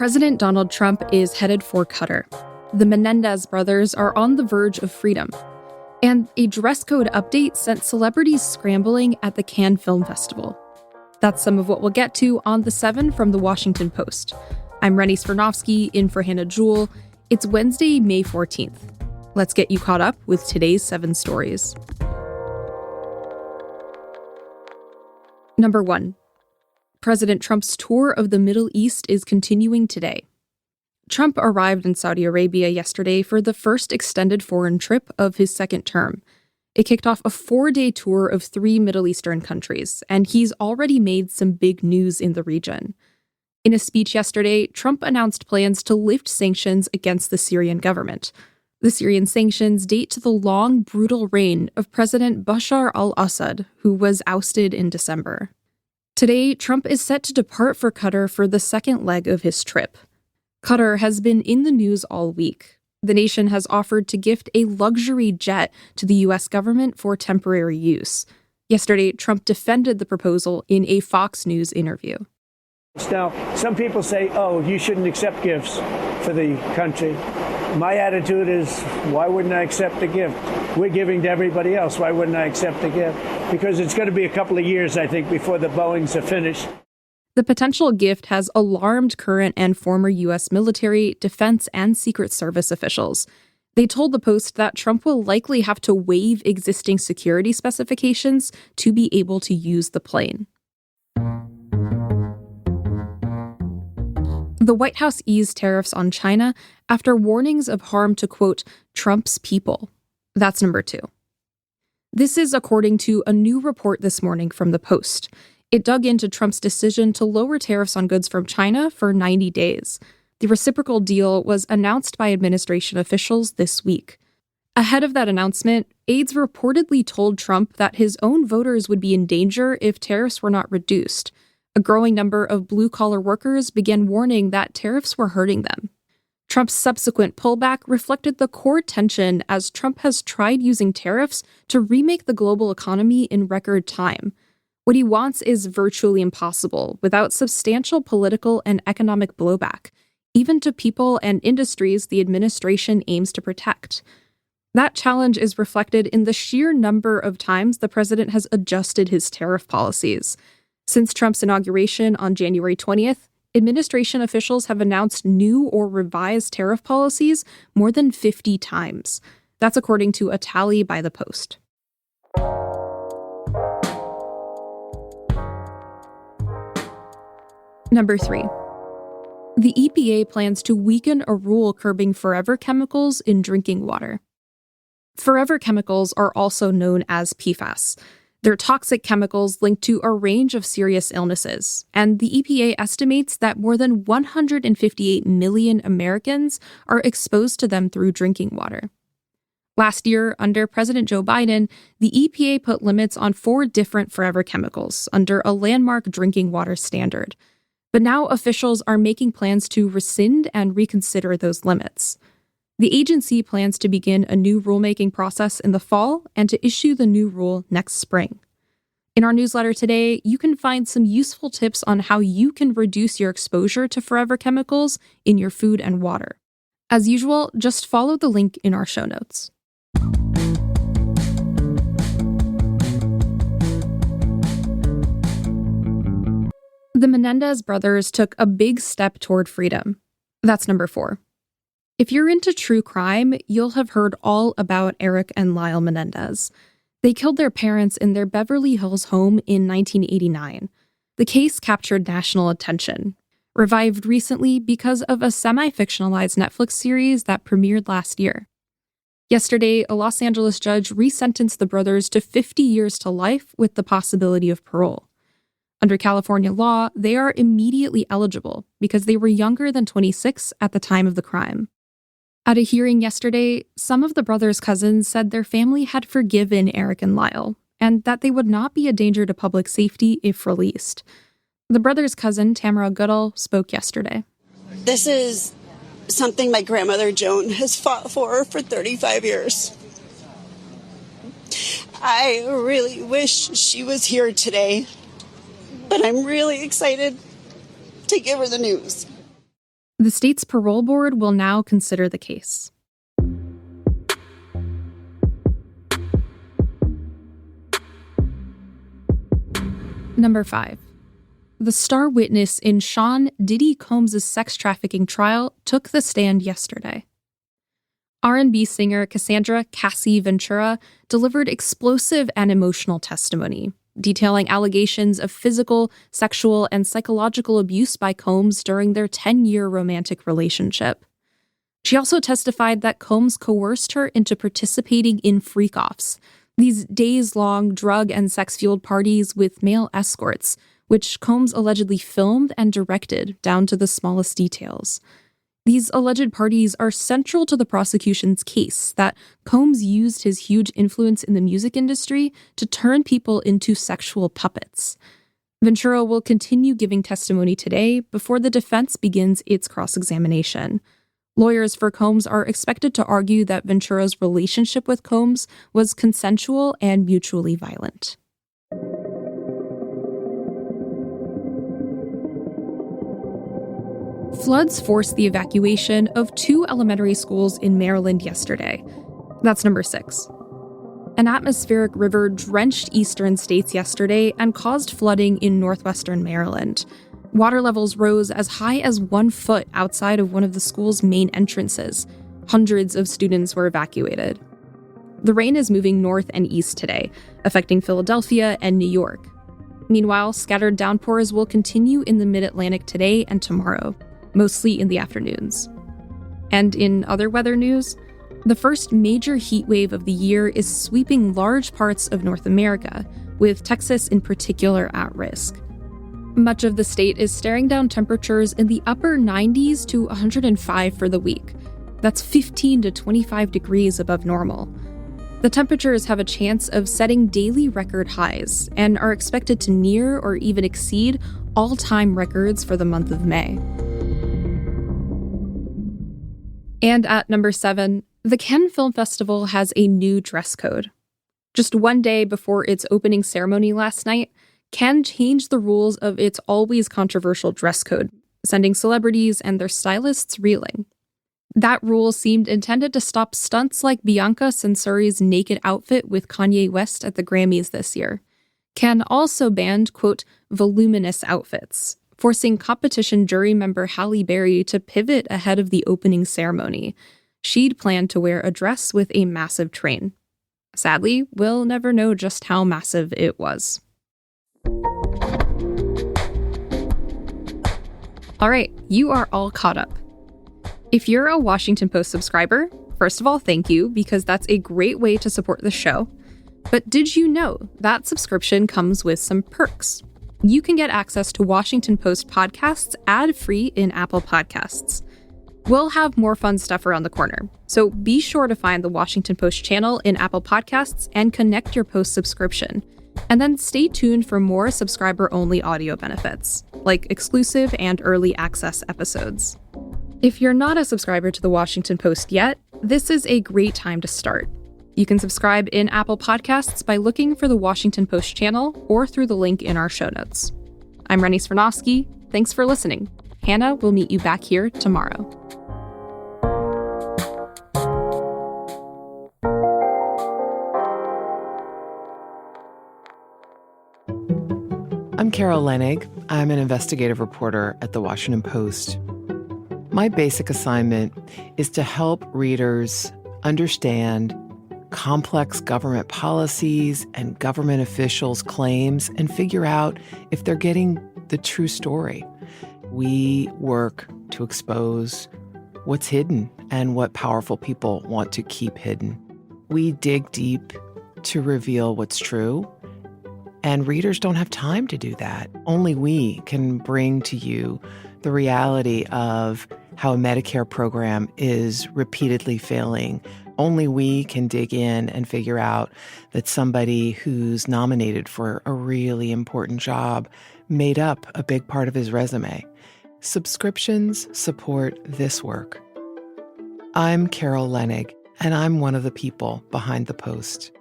President Donald Trump is headed for Qatar. The Menendez brothers are on the verge of freedom. And a dress code update sent celebrities scrambling at the Cannes Film Festival. That's some of what we'll get to on The 7 from The Washington Post. I'm Rennie Svirnovsky, in for Hannah Jewell. It's Wednesday, May 14th. Let's get you caught up with today's 7 stories. Number 1. President Trump's tour of the Middle East is continuing today. Trump arrived in Saudi Arabia yesterday for the first extended foreign trip of his second term. It kicked off a 4-day tour of 3 Middle Eastern countries, and he's already made some big news in the region. In a speech yesterday, Trump announced plans to lift sanctions against the Syrian government. The Syrian sanctions date to the long, brutal reign of President Bashar al-Assad, who was ousted in December. Today, Trump is set to depart for Qatar for the second leg of his trip. Qatar has been in the news all week. The nation has offered to gift a luxury jet to the U.S. government for temporary use. Yesterday, Trump defended the proposal in a Fox News interview. Now, some people say, you shouldn't accept gifts for the country. My attitude is, why wouldn't I accept a gift? We're giving to everybody else. Why wouldn't I accept a gift? Because it's going to be a couple of years, I think, before the Boeings are finished. The potential gift has alarmed current and former U.S. military, defense, and Secret Service officials. They told the Post that Trump will likely have to waive existing security specifications to be able to use the plane. The White House eased tariffs on China after warnings of harm to, quote, Trump's people. That's number 2. This is according to a new report this morning from the Post. It dug into Trump's decision to lower tariffs on goods from China for 90 days. The reciprocal deal was announced by administration officials this week. Ahead of that announcement, aides reportedly told Trump that his own voters would be in danger if tariffs were not reduced. A growing number of blue-collar workers began warning that tariffs were hurting them. Trump's subsequent pullback reflected the core tension as Trump has tried using tariffs to remake the global economy in record time. What he wants is virtually impossible without substantial political and economic blowback, even to people and industries the administration aims to protect. That challenge is reflected in the sheer number of times the president has adjusted his tariff policies. Since Trump's inauguration on January 20th, administration officials have announced new or revised tariff policies more than 50 times. That's according to a tally by the Post. Number 3. The EPA plans to weaken a rule curbing forever chemicals in drinking water. Forever chemicals are also known as PFAS. They're toxic chemicals linked to a range of serious illnesses, and the EPA estimates that more than 158 million Americans are exposed to them through drinking water. Last year, under President Joe Biden, the EPA put limits on 4 different forever chemicals under a landmark drinking water standard. But now officials are making plans to rescind and reconsider those limits. The agency plans to begin a new rulemaking process in the fall and to issue the new rule next spring. In our newsletter today, you can find some useful tips on how you can reduce your exposure to forever chemicals in your food and water. As usual, just follow the link in our show notes. The Menendez brothers took a big step toward freedom. That's number 4. If you're into true crime, you'll have heard all about Eric and Lyle Menendez. They killed their parents in their Beverly Hills home in 1989. The case captured national attention, revived recently because of a semi-fictionalized Netflix series that premiered last year. Yesterday, a Los Angeles judge resentenced the brothers to 50 years to life with the possibility of parole. Under California law, they are immediately eligible because they were younger than 26 at the time of the crime. At a hearing yesterday, some of the brothers' cousins said their family had forgiven Eric and Lyle, and that they would not be a danger to public safety if released. The brothers' cousin, Tamara Goodall, spoke yesterday. This is something my grandmother Joan has fought for 35 years. I really wish she was here today, but I'm really excited to give her the news. The state's parole board will now consider the case. Number 5. The star witness in Sean Diddy Combs' sex trafficking trial took the stand yesterday. R&B singer Cassandra "Cassie" Ventura delivered explosive and emotional testimony, detailing allegations of physical, sexual, and psychological abuse by Combs during their 10-year romantic relationship. She also testified that Combs coerced her into participating in freak-offs, these days-long drug and sex-fueled parties with male escorts, which Combs allegedly filmed and directed down to the smallest details. These alleged parties are central to the prosecution's case that Combs used his huge influence in the music industry to turn people into sexual puppets. Ventura will continue giving testimony today before the defense begins its cross-examination. Lawyers for Combs are expected to argue that Ventura's relationship with Combs was consensual and mutually violent. Floods forced the evacuation of 2 elementary schools in Maryland yesterday. That's number 6. An atmospheric river drenched eastern states yesterday and caused flooding in northwestern Maryland. Water levels rose as high as 1 foot outside of one of the school's main entrances. Hundreds of students were evacuated. The rain is moving north and east today, affecting Philadelphia and New York. Meanwhile, scattered downpours will continue in the mid-Atlantic today and tomorrow, mostly in the afternoons. And in other weather news, the first major heat wave of the year is sweeping large parts of North America, with Texas in particular at risk. Much of the state is staring down temperatures in the upper 90s to 105 for the week. That's 15 to 25 degrees above normal. The temperatures have a chance of setting daily record highs and are expected to near or even exceed all-time records for the month of May. And at number 7, the Cannes Film Festival has a new dress code. Just one day before its opening ceremony last night, Cannes changed the rules of its always controversial dress code, sending celebrities and their stylists reeling. That rule seemed intended to stop stunts like Bianca Censori's naked outfit with Kanye West at the Grammys this year. Cannes also banned, quote, voluminous outfits, forcing competition jury member Halle Berry to pivot ahead of the opening ceremony. She'd planned to wear a dress with a massive train. Sadly, we'll never know just how massive it was. All right, you are all caught up. If you're a Washington Post subscriber, first of all, thank you, because that's a great way to support the show. But did you know that subscription comes with some perks? You can get access to Washington Post podcasts ad-free in Apple Podcasts. We'll have more fun stuff around the corner, so be sure to find the Washington Post channel in Apple Podcasts and connect your Post subscription. And then stay tuned for more subscriber-only audio benefits, like exclusive and early access episodes. If you're not a subscriber to the Washington Post yet, this is a great time to start. You can subscribe in Apple Podcasts by looking for the Washington Post channel or through the link in our show notes. I'm Rennie Svirnovsky. Thanks for listening. Hannah will meet you back here tomorrow. I'm Carol Lenig. I'm an investigative reporter at The Washington Post. My basic assignment is to help readers understand complex government policies and government officials' claims and figure out if they're getting the true story. We work to expose what's hidden and what powerful people want to keep hidden. We dig deep to reveal what's true, and readers don't have time to do that. Only we can bring to you the reality of how a Medicare program is repeatedly failing. Only we can dig in and figure out that somebody who's nominated for a really important job made up a big part of his resume. Subscriptions support this work. I'm Carol Lenig, and I'm one of the people behind the Post.